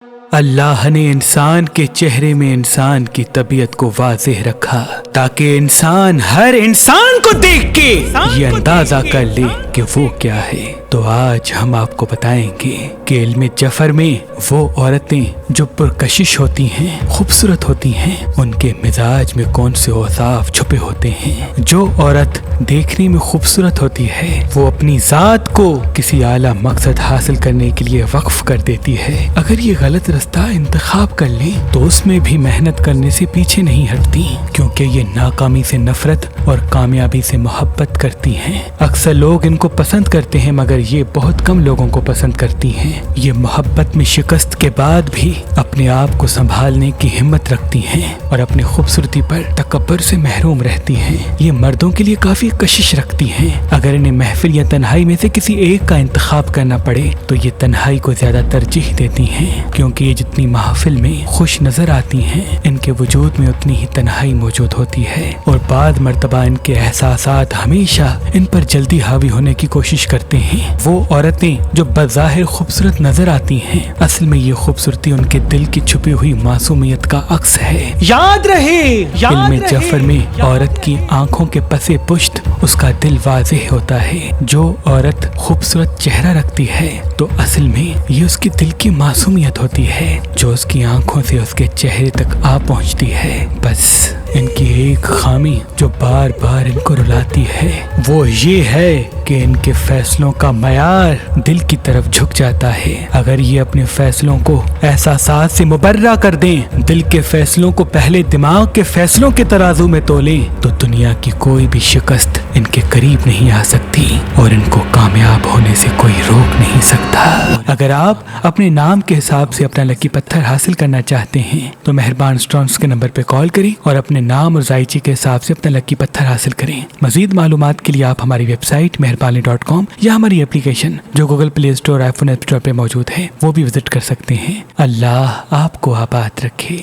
اللہ نے انسان کے چہرے میں انسان کی طبیعت کو واضح رکھا تاکہ انسان ہر انسان کو دیکھ کے یہ اندازہ کر لے کہ وہ کیا ہے۔ تو آج ہم آپ کو بتائیں گے کہ علم جفر میں وہ عورتیں جو پرکشش ہوتی ہیں، خوبصورت ہوتی ہیں، ان کے مزاج میں کون سے اوصاف چھپے ہوتے ہیں۔ جو عورت دیکھنے میں خوبصورت ہوتی ہے وہ اپنی ذات کو کسی اعلیٰ مقصد حاصل کرنے کے لیے وقف کر دیتی ہے۔ اگر یہ غلط راستہ انتخاب کر لیں تو اس میں بھی محنت کرنے سے پیچھے نہیں ہٹتی، کیونکہ یہ ناکامی سے نفرت اور کامیابی سے محبت کرتی ہیں۔ اکثر لوگ ان کو پسند کرتے ہیں مگر یہ بہت کم لوگوں کو پسند کرتی ہیں۔ یہ محبت میں شکست کے بعد بھی اپنے آپ کو سنبھالنے کی ہمت رکھتی ہیں اور اپنی خوبصورتی پر تکبر سے محروم رہتی ہیں۔ یہ مردوں کے لیے کافی کشش رکھتی ہیں۔ اگر انہیں محفل یا تنہائی میں سے کسی ایک کا انتخاب کرنا پڑے تو یہ تنہائی کو زیادہ ترجیح دیتی ہیں، کیونکہ یہ جتنی محفل میں خوش نظر آتی ہیں ان کے وجود میں اتنی ہی تنہائی موجود ہوتی ہے، اور بعض مرتبہ ان کے احساسات ہمیشہ ان پر جلدی حاوی ہونے کی کوشش کرتے ہیں۔ وہ عورتیں جو بظاہر خوبصورت نظر آتی ہیں، اصل میں یہ خوبصورتی ان کے دل کی چھپی ہوئی معصومیت کا عکس ہے۔ یاد رہے علم جفر میں عورت کی آنکھوں کے پس پشت اس کا دل واضح ہوتا ہے۔ جو عورت خوبصورت چہرہ رکھتی ہے تو اصل میں یہ اس کے دل کی معصومیت ہوتی ہے جو اس کی آنکھوں سے اس کے چہرے تک آ پہنچتی ہے۔ بس ان کی ایک خامی جو بار بار ان کو رلاتی ہے وہ یہ ہے کہ ان کے فیصلوں کا معیار دل کی طرف جھک جاتا ہے۔ اگر یہ اپنے فیصلوں کو احساسات سے مبرہ کر دیں، دل کے فیصلوں کو پہلے دماغ کے فیصلوں کے ترازو میں تولیں، تو دنیا کی کوئی بھی شکست ان کے قریب نہیں آ سکتی اور ان کو کامیاب ہونے سے کوئی روک نہیں سکتا۔ اگر آپ اپنے نام کے حساب سے اپنا لکی پتھر حاصل کرنا چاہتے ہیں تو مہربان اسٹونز کے نمبر پہ کال کریں اور اپنے نام اور ذائچے کے حساب سے اپنا لکی پتھر حاصل کریں۔ مزید معلومات کے لیے آپ ہماری ویب سائٹ مہربانی.com یا ہماری اپلیکیشن جو گوگل پلے اسٹور، آئی فون ایپ اسٹور پہ موجود ہے وہ بھی وزٹ کر سکتے ہیں۔ اللہ آپ کو آباد رکھے۔